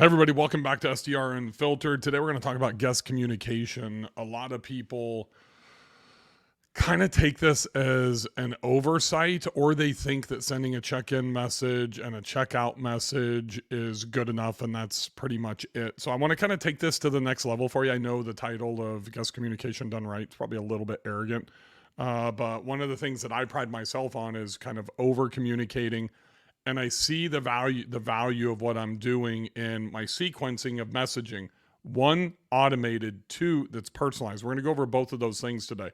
Hey everybody, welcome back to SDR Unfiltered. Today we're going to talk about guest communication. A lot of people kind of take this as an oversight, or they think that sending a check-in message and a checkout message is good enough, and that's pretty much it. So I want to kind of take this to the next level for you. I know the title of guest communication done right is probably a little bit arrogant, but one of the things that I pride myself on is kind of over communicating, and I see the value of what I'm doing in my sequencing of messaging. One, automated. Two, that's personalized. We're going to go over both of those things today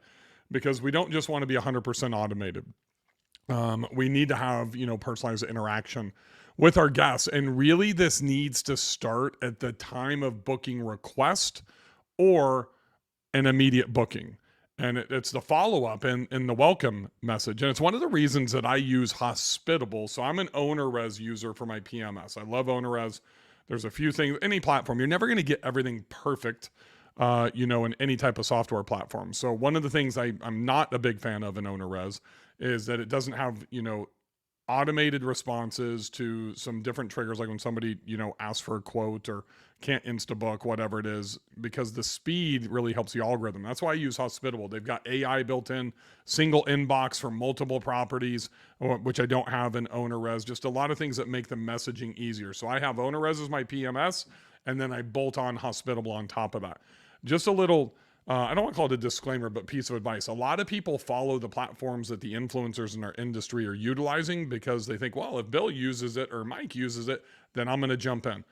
because we don't just want to be 100% automated. We need to have, personalized interaction with our guests. And really, this needs to start at the time of booking request or an immediate booking. And it's the follow up and the welcome message. And it's one of the reasons that I use Hospitable. So I'm an OwnerRez user for my PMS. I love OwnerRez. There's a few things, any platform, you're never going to get everything perfect, in any type of software platform. So one of the things I'm not a big fan of in OwnerRez is that it doesn't have, automated responses to some different triggers, like when somebody, asks for a quote or can't Instabook, whatever it is, because the speed really helps the algorithm. That's why I use Hospitable. They've got AI built in, single inbox for multiple properties, which I don't have in OwnerRez. Just a lot of things that make the messaging easier. So I have OwnerRez as my PMS, and then I bolt on Hospitable on top of that. Just a little, I don't want to call it a disclaimer, but piece of advice. A lot of people follow the platforms that the influencers in our industry are utilizing because they think, well, if Bill uses it or Mike uses it, then I'm going to jump in.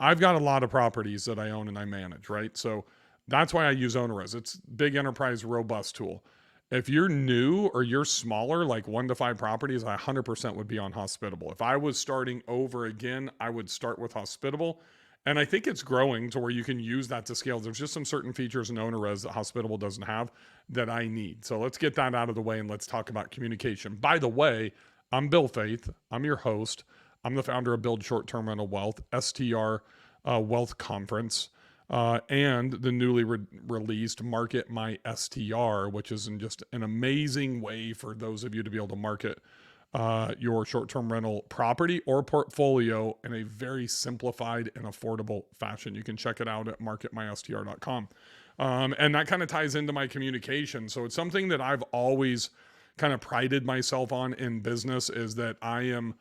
I've got a lot of properties that I own and I manage, right? So that's why I use OwnerRez. It's big enterprise, robust tool. If you're new or you're smaller, like 1 to 5 properties, I 100% would be on Hospitable. If I was starting over again, I would start with Hospitable. And I think it's growing to where you can use that to scale. There's just some certain features in OwnerRez that Hospitable doesn't have that I need. So let's get that out of the way and let's talk about communication. By the way, I'm Bill Faith. I'm your host. I'm the founder of Build Short-Term Rental Wealth, STR Wealth Conference, and the newly released Market My STR, which is just an amazing way for those of you to be able to market your short-term rental property or portfolio in a very simplified and affordable fashion. You can check it out at marketmystr.com. And that kind of ties into my communication. So it's something that I've always kind of prided myself on in business, is that I am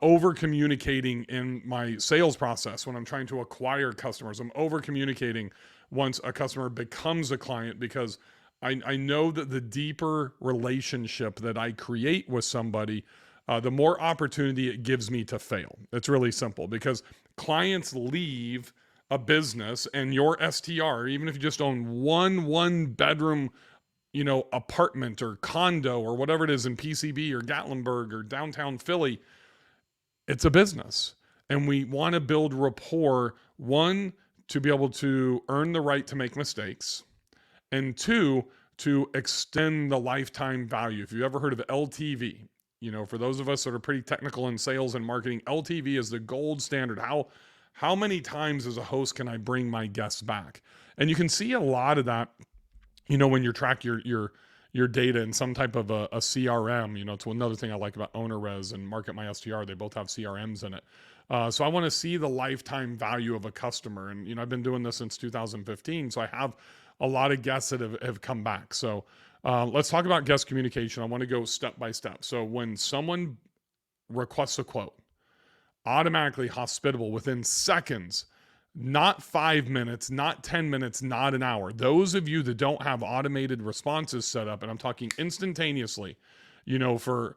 over communicating in my sales process when I'm trying to acquire customers. I'm over communicating once a customer becomes a client, because I know that the deeper relationship that I create with somebody, the more opportunity it gives me to fail. It's really simple, because clients leave a business and your STR, even if you just own one bedroom, apartment or condo or whatever it is in PCB or Gatlinburg or downtown Philly, it's a business. And we want to build rapport, one, to be able to earn the right to make mistakes, and two, to extend the lifetime value. If you've ever heard of LTV, for those of us that are pretty technical in sales and marketing, LTV is the gold standard. How many times as a host can I bring my guests back? And you can see a lot of that, when you track your data in some type of a CRM. It's another thing I like about OwnerRez and Market My STR. They both have CRMs in it. So I want to see the lifetime value of a customer. And, I've been doing this since 2015. So I have a lot of guests that have come back. So let's talk about guest communication. I want to go step by step. So when someone requests a quote, automatically Hospitable within seconds, not 5 minutes, not 10 minutes, not an hour. Those of you that don't have automated responses set up, and I'm talking instantaneously, for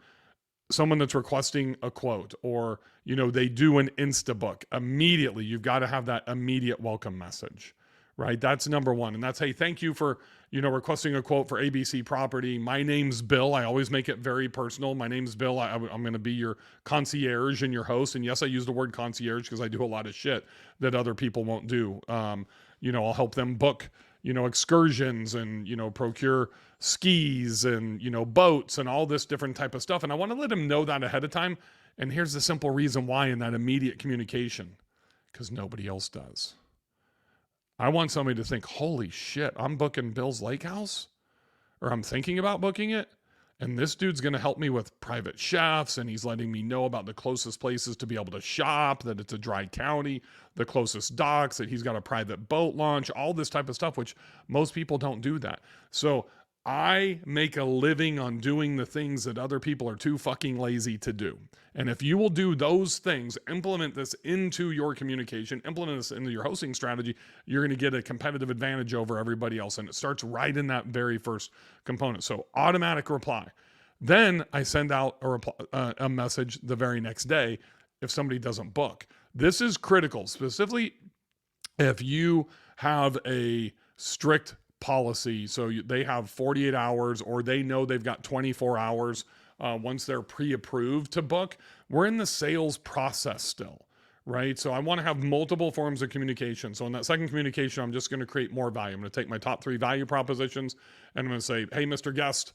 someone that's requesting a quote, or, they do an Instabook, immediately, you've got to have that immediate welcome message, right? That's number one. And that's, hey, thank you for, requesting a quote for ABC property. My name's Bill. I always make it very personal. My name's Bill. I'm going to be your concierge and your host. And yes, I use the word concierge because I do a lot of shit that other people won't do. I'll help them book, excursions and, procure skis and, boats and all this different type of stuff. And I want to let them know that ahead of time. And here's the simple reason why in that immediate communication, because nobody else does. I want somebody to think, holy shit, I'm booking Bill's lake house, or I'm thinking about booking it. And this dude's going to help me with private chefs, and he's letting me know about the closest places to be able to shop, that it's a dry county, the closest docks, that he's got a private boat launch, all this type of stuff, which most people don't do that. So I make a living on doing the things that other people are too fucking lazy to do. And if you will do those things, implement this into your communication, implement this into your hosting strategy, you're going to get a competitive advantage over everybody else. And it starts right in that very first component. So automatic reply. Then I send out a message the very next day if somebody doesn't book. This is critical, specifically if you have a strict policy. So they have 48 hours or they know they've got 24 hours once they're pre-approved to book. We're in the sales process still, right? So I want to have multiple forms of communication. So in that second communication, I'm just going to create more value. I'm going to take my top 3 value propositions and I'm going to say, hey, Mr. Guest,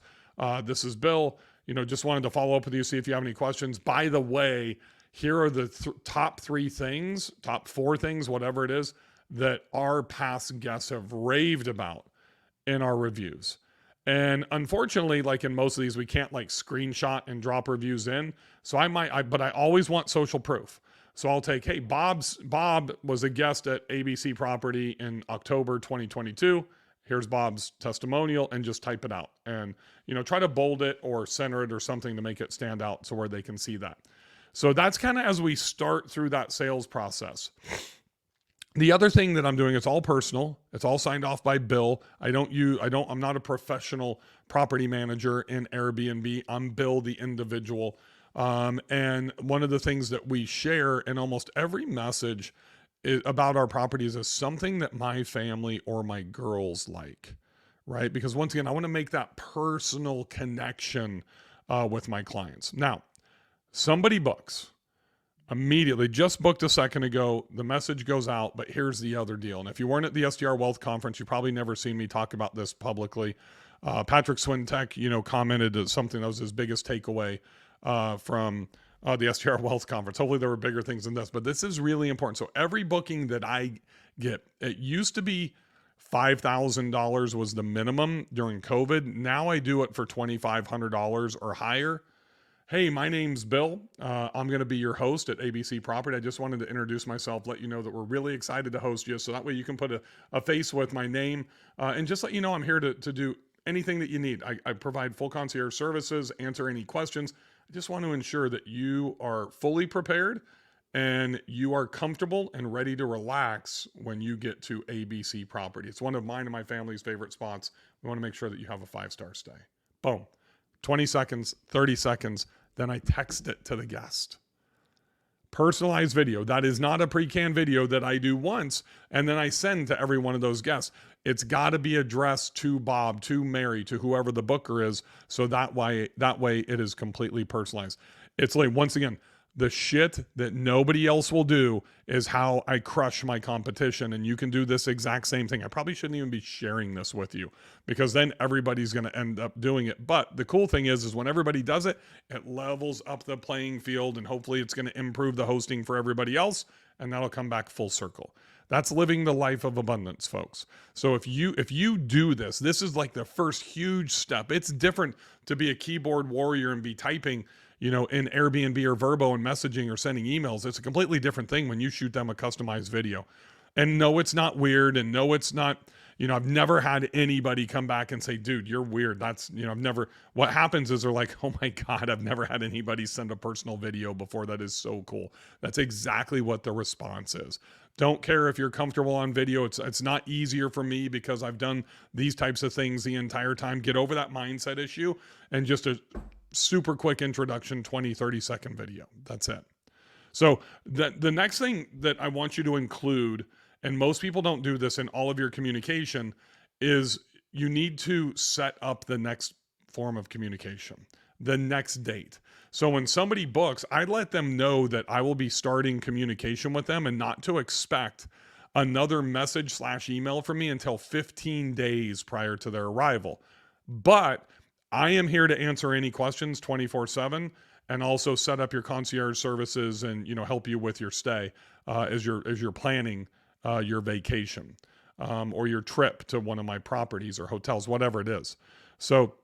this is Bill. Just wanted to follow up with you, see if you have any questions. By the way, here are the top 3 things, top 4 things, whatever it is, that our past guests have raved about in our reviews. And unfortunately, like in most of these, we can't like screenshot and drop reviews in. So but I always want social proof. So I'll take, hey, Bob was a guest at ABC Property in October 2022. Here's Bob's testimonial, and just type it out. And, try to bold it or center it or something to make it stand out so where they can see that. So that's kind of as we start through that sales process. The other thing that I'm doing, it's all personal. It's all signed off by Bill. I'm not a professional property manager in Airbnb. I'm Bill, the individual. And one of the things that we share in almost every message about our properties is something that my family or my girls like, right? Because once again, I want to make that personal connection with my clients. Now, somebody books. Immediately, just booked a second ago, the message goes out, but here's the other deal. And if you weren't at the SDR Wealth Conference, you probably never seen me talk about this publicly. Patrick Swintek, commented something that was his biggest takeaway from the SDR Wealth Conference. Hopefully there were bigger things than this, but this is really important. So every booking that I get, it used to be $5,000 was the minimum during COVID. Now I do it for $2,500 or higher. Hey, my name's Bill. I'm going to be your host at ABC Property. I just wanted to introduce myself, let you know that we're really excited to host you. So that way you can put a face with my name and just let you know I'm here to do anything that you need. I provide full concierge services, answer any questions. I just want to ensure that you are fully prepared and you are comfortable and ready to relax when you get to ABC Property. It's one of mine and my family's favorite spots. We want to make sure that you have a 5-star stay. Boom. 20 seconds, 30 seconds, then I text it to the guest. Personalized video. That is not a pre-canned video that I do once and then I send to every one of those guests. It's got to be addressed to Bob, to Mary, to whoever the booker is, so that way it is completely personalized. It's like, once again, the shit that nobody else will do is how I crush my competition. And you can do this exact same thing. I probably shouldn't even be sharing this with you because then everybody's going to end up doing it. But the cool thing is when everybody does it, it levels up the playing field and hopefully it's going to improve the hosting for everybody else. And that'll come back full circle. That's living the life of abundance, folks. So if you do this, this is like the first huge step. It's different to be a keyboard warrior and be typing, in Airbnb or Verbo and messaging or sending emails. It's a completely different thing when you shoot them a customized video. And no, it's not weird. And no, it's not, I've never had anybody come back and say, dude, you're weird. That's, what happens is they're like, oh my God, I've never had anybody send a personal video before. That is so cool. That's exactly what the response is. Don't care if you're comfortable on video. It's not easier for me because I've done these types of things the entire time. Get over that mindset issue and just a super quick introduction, 20, 30-second video. That's it. So the next thing that I want you to include, and most people don't do this in all of your communication, is you need to set up the next form of communication, the next date. So when somebody books, I let them know that I will be starting communication with them and not to expect another message/email from me until 15 days prior to their arrival. But I am here to answer any questions 24/7 and also set up your concierge services and, help you with your stay as you're planning your vacation or your trip to one of my properties or hotels, whatever it is. So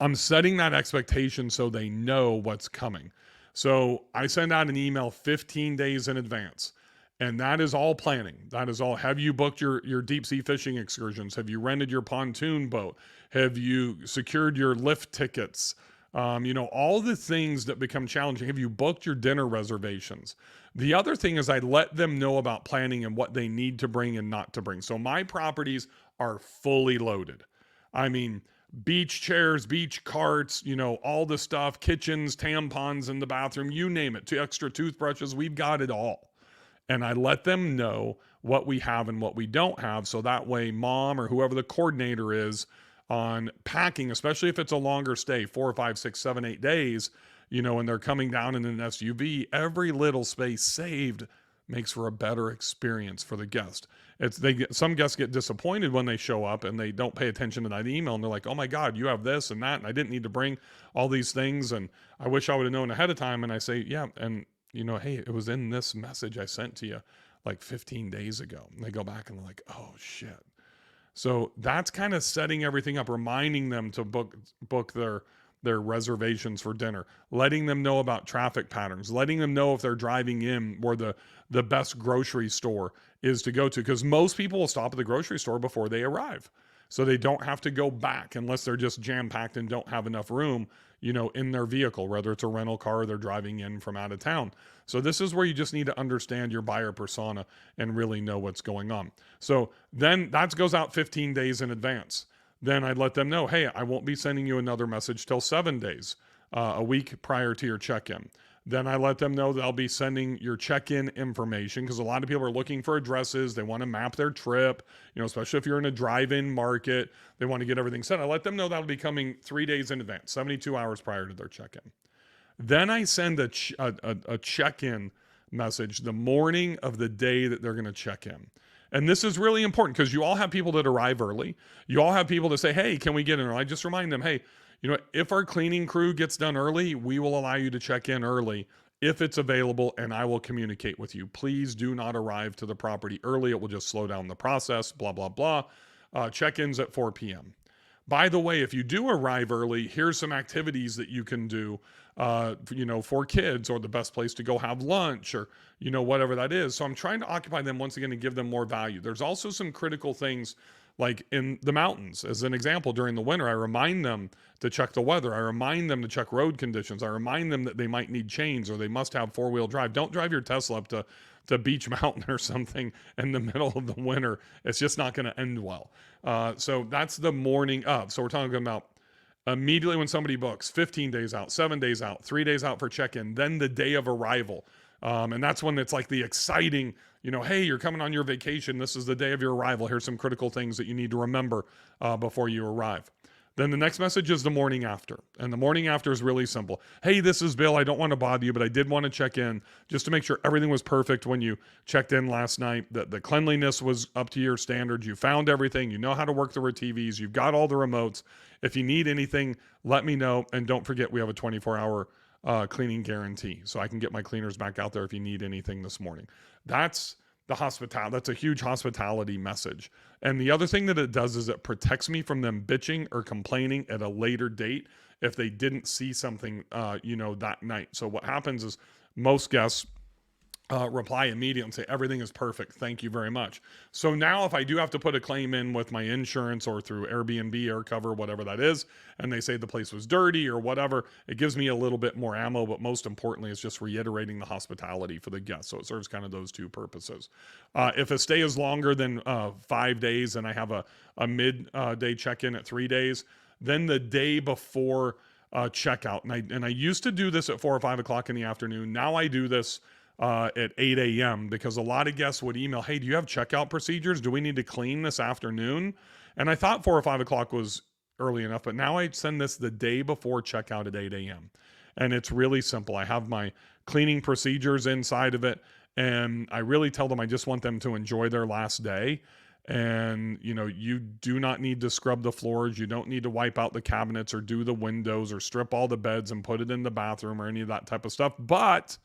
I'm setting that expectation so they know what's coming. So I send out an email 15 days in advance. And that is all planning. That is all. Have you booked your deep sea fishing excursions? Have you rented your pontoon boat? Have you secured your lift tickets? All the things that become challenging. Have you booked your dinner reservations? The other thing is I let them know about planning and what they need to bring and not to bring. So my properties are fully loaded. I mean, beach chairs, beach carts, all the stuff, kitchens, tampons in the bathroom, you name it, to extra toothbrushes, we've got it all. And I let them know what we have and what we don't have. So that way, mom or whoever the coordinator is on packing, especially if it's a longer stay, 4 or 5, 6, 7, 8 days, and they're coming down in an SUV, every little space saved makes for a better experience for the guest. Some guests get disappointed when they show up and they don't pay attention to that email and they're like, oh my God, you have this and that, and I didn't need to bring all these things, and I wish I would have known ahead of time. And I say, yeah, and hey, it was in this message I sent to you like 15 days ago. And they go back and they're like, oh shit. So that's kind of setting everything up, reminding them to book their reservations for dinner, letting them know about traffic patterns, letting them know if they're driving in where the best grocery store is to go to, because most people will stop at the grocery store before they arrive. So they don't have to go back unless they're just jam-packed and don't have enough room, in their vehicle, whether it's a rental car or they're driving in from out of town. So this is where you just need to understand your buyer persona and really know what's going on. So then that goes out 15 days in advance. Then I'd let them know, hey, I won't be sending you another message till 7 days, a week prior to your check-in. Then I let them know that I'll be sending your check-in information, because a lot of people are looking for addresses. They want to map their trip, especially if you're in a drive-in market. They want to get everything set. I let them know that'll be coming 3 days in advance, 72 hours prior to their check-in. Then I send a check-in message the morning of the day that they're going to check in. And this is really important because you all have people that arrive early. You all have people that say, hey, can we get in early? I just remind them, hey, if our cleaning crew gets done early, we will allow you to check in early if it's available, and I will communicate with you. Please do not arrive to the property early. It will just slow down the process, blah, blah, blah. Check-ins at 4 p.m. By the way, if you do arrive early, here's some activities that you can do, for kids, or the best place to go have lunch, or, whatever that is. So I'm trying to occupy them once again and give them more value. There's also some critical things like in the mountains. As an example, during the winter, I remind them to check the weather. I remind them to check road conditions. I remind them that they might need chains or they must have four-wheel drive. Don't drive your Tesla up to Beach Mountain or something in the middle of the winter. It's just not going to end well. So that's the morning of. So we're talking about immediately when somebody books, 15 days out, 7 days out, 3 days out for check-in, then the day of arrival. And that's when it's like the exciting, hey, you're coming on your vacation. This is the day of your arrival. Here's some critical things that you need to remember before you arrive. Then the next message is the morning after. And the morning after is really simple. Hey, this is Bill. I don't want to bother you, but I did want to check in just to make sure everything was perfect when you checked in last night, that the cleanliness was up to your standards. You found everything. You know how to work the TVs. You've got all the remotes. If you need anything, let me know. And don't forget, we have a 24-hour cleaning guarantee. So I can get my cleaners back out there if you need anything this morning. That's the hospitality. That's a huge hospitality message. And the other thing that it does is it protects me from them bitching or complaining at a later date if they didn't see something, that night. So what happens is most guests reply immediately and say, everything is perfect. Thank you very much. So now if I do have to put a claim in with my insurance or through Airbnb, air cover, whatever that is, and they say the place was dirty or whatever, it gives me a little bit more ammo. But most importantly, it's just reiterating the hospitality for the guests. So it serves kind of those two purposes. If a stay is longer than 5 days and I have a mid-day check-in at 3 days, then the day before checkout, and I used to do this at 4 or 5 o'clock in the afternoon. Now I do this at 8 a.m. because a lot of guests would email, hey, do you have checkout procedures? Do we need to clean this afternoon? And I thought 4 or 5 o'clock was early enough, but now I send this the day before checkout at 8 a.m. And it's really simple. I have my cleaning procedures inside of it, and I really tell them I just want them to enjoy their last day. And, you do not need to scrub the floors. You don't need to wipe out the cabinets or do the windows or strip all the beds and put it in the bathroom or any of that type of stuff. But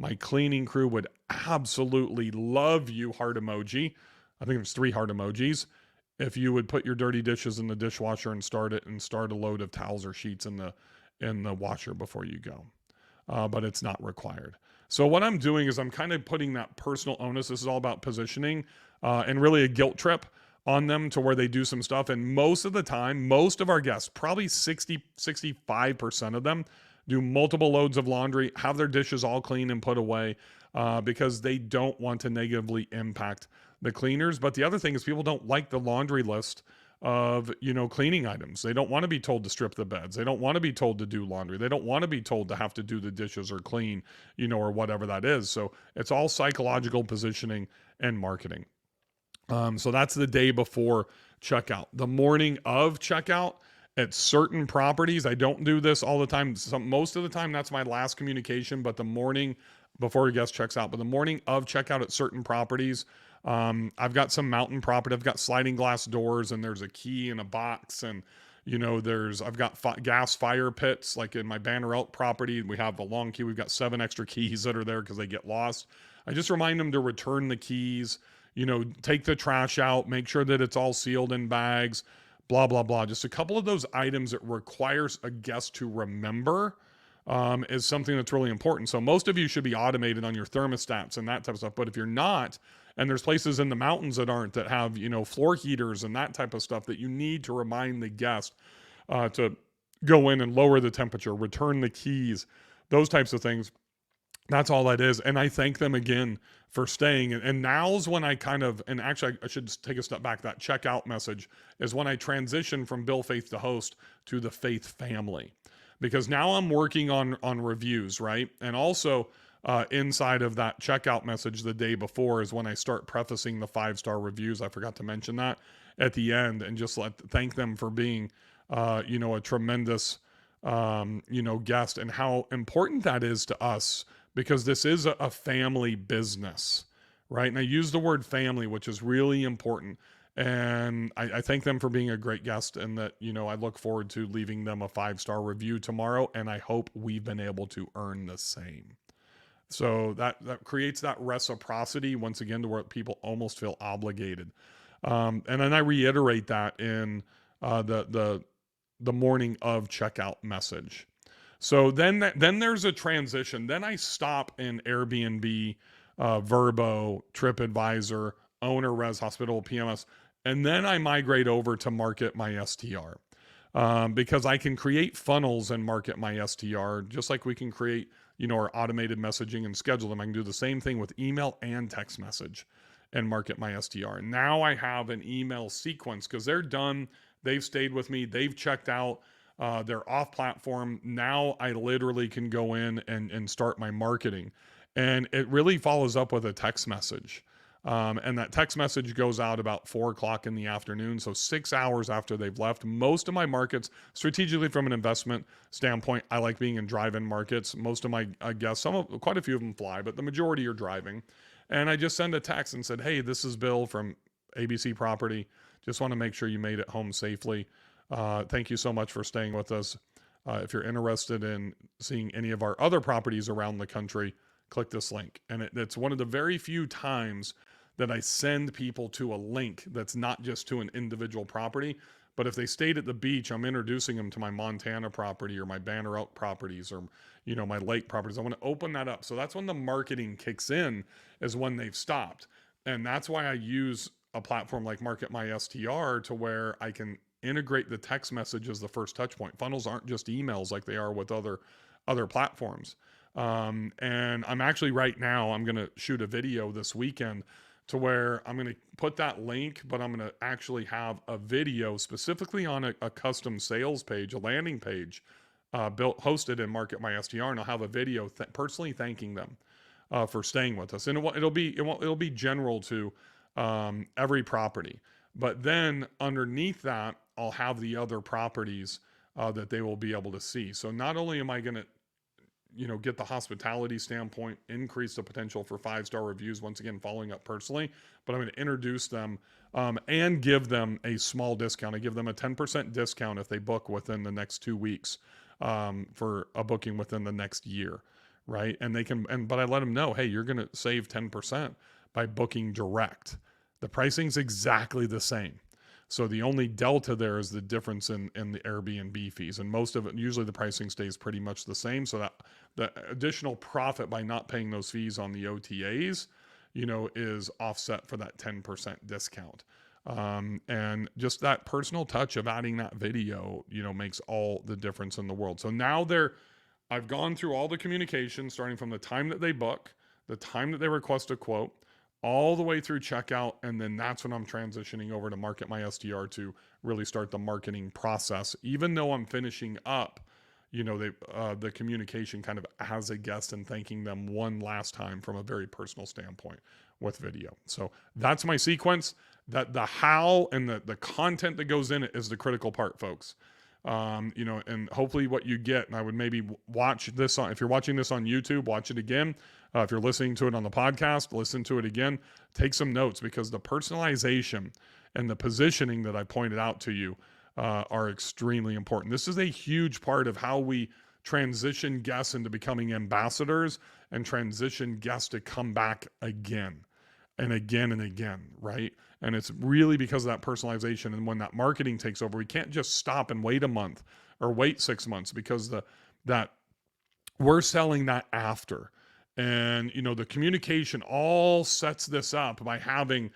my cleaning crew would absolutely love you, heart emoji. I think there's 3 heart emojis. if you would put your dirty dishes in the dishwasher and start a load of towels or sheets in the washer before you go. But it's not required. So what I'm doing is I'm kind of putting that personal onus. This is all about positioning and really a guilt trip on them to where they do some stuff. And most of the time, most of our guests, probably 65% of them, do multiple loads of laundry, have their dishes all clean and put away because they don't want to negatively impact the cleaners. But the other thing is people don't like the laundry list of, cleaning items. They don't want to be told to strip the beds. They don't want to be told to do laundry. They don't want to be told to have to do the dishes or clean, or whatever that is. So it's all psychological positioning and marketing. So that's the day before checkout. The morning of checkout at certain properties, I don't do this all the time. Most of the time, that's my last communication, but the morning before a guest checks out, but the morning of checkout at certain properties, I've got some mountain property. I've got sliding glass doors, and there's a key in a box, and I've got gas fire pits. Like in my Banner Elk property, we have a long key. We've got 7 extra keys that are there because they get lost. I just remind them to return the keys. Take the trash out, make sure that it's all sealed in bags, blah, blah, blah. Just a couple of those items that requires a guest to remember is something that's really important. So most of you should be automated on your thermostats and that type of stuff. But if you're not, and there's places in the mountains that aren't, that have, floor heaters and that type of stuff, that you need to remind the guest to go in and lower the temperature, return the keys, those types of things. That's all that is. And I thank them again for staying. And now's when and actually I should take a step back. That checkout message is when I transition from Bill Faith to host to the Faith family, because now I'm working on reviews, right? And also inside of that checkout message the day before is when I start prefacing the 5-star reviews. I forgot to mention that at the end, and just thank them for being, a tremendous, guest, and how important that is to us, because this is a family business, right? And I use the word family, which is really important. And I thank them for being a great guest, and that, I look forward to leaving them a 5-star review tomorrow. And I hope we've been able to earn the same. So that creates that reciprocity once again, to where people almost feel obligated. And then I reiterate that in the morning of checkout message. So then there's a transition. Then I stop in Airbnb, Verbo, TripAdvisor, Owner, Res, Hospital, PMS, and then I migrate over to Market My STR, because I can create funnels and Market My STR just like we can create, our automated messaging and schedule them. I can do the same thing with email and text message and Market My STR. And now I have an email sequence because they're done. They've stayed with me. They've checked out. They're off platform. Now I literally can go in and start my marketing. And it really follows up with a text message. And that text message goes out about 4:00 in the afternoon. So 6 hours after they've left. Most of my markets, strategically from an investment standpoint, I like being in drive-in markets. Most of my guests, quite a few of them fly, but the majority are driving. And I just send a text and said, hey, this is Bill from ABC Property. Just want to make sure you made it home safely. Thank you so much for staying with us. If you're interested in seeing any of our other properties around the country, click this link. And it's one of the very few times that I send people to a link that's not just to an individual property. But if they stayed at the beach, I'm introducing them to my Montana property or my Banner Elk properties, or, my lake properties. I want to open that up. So that's when the marketing kicks in, is when they've stopped. And that's why I use a platform like Market My STR, to where I can integrate the text message as the first touch point. Funnels aren't just emails like they are with other platforms. And I'm actually right now, I'm going to shoot a video this weekend to where I'm going to put that link, but I'm going to actually have a video specifically on a custom sales page, a landing page, hosted in Market My STR. And I'll have a video personally thanking them for staying with us. And it'll be general to every property. But then underneath that, I'll have the other properties that they will be able to see. So not only am I going to, get the hospitality standpoint, increase the potential for 5-star reviews, once again, following up personally, but I'm going to introduce them and give them a small discount. I give them a 10% discount if they book within the next 2 weeks for a booking within the next year, right? And but I let them know, hey, you're going to save 10% by booking direct. The pricing's exactly the same. So the only delta there is the difference in the Airbnb fees. And most of it, usually the pricing stays pretty much the same. So that the additional profit by not paying those fees on the OTAs, is offset for that 10% discount. And just that personal touch of adding that video, makes all the difference in the world. So now I've gone through all the communication, starting from the time that they book, the time that they request a quote, all the way through checkout. And then that's when I'm transitioning over to Market My SDR to really start the marketing process. Even though I'm finishing up, the communication kind of as a guest and thanking them one last time from a very personal standpoint with video. So that's my sequence. That the how and the content that goes in it is the critical part, folks. And hopefully what you get, and I would maybe watch this if you're watching this on YouTube, watch it again. If you're listening to it on the podcast, listen to it again, take some notes, because the personalization and the positioning that I pointed out to you are extremely important. This is a huge part of how we transition guests into becoming ambassadors and transition guests to come back again and again and again, right? And it's really because of that personalization. And when that marketing takes over, we can't just stop and wait a month or wait 6 months, because that we're selling that after. And, the communication all sets this up by having,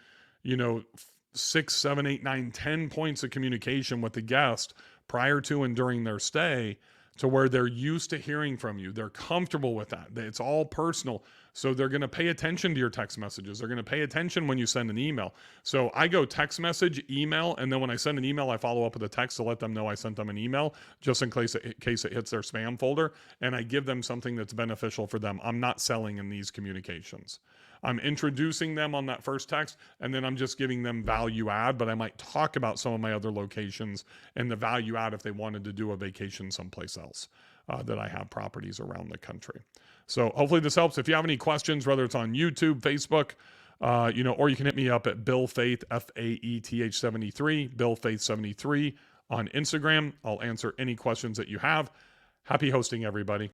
6, 7, 8, 9, 10 points of communication with the guest prior to and during their stay, to where they're used to hearing from you. They're comfortable with that. It's all personal. So they're going to pay attention to your text messages. They're going to pay attention when you send an email. So I go text message, email, and then when I send an email, I follow up with a text to let them know I sent them an email, just in case it hits their spam folder. And I give them something that's beneficial for them. I'm not selling in these communications. I'm introducing them on that first text, and then I'm just giving them value add, but I might talk about some of my other locations and the value add if they wanted to do a vacation someplace else that I have properties around the country. So hopefully this helps. If you have any questions, whether it's on YouTube, Facebook, or you can hit me up at Bill Faith, Faeth 73, Bill Faith 73 on Instagram. I'll answer any questions that you have. Happy hosting, everybody.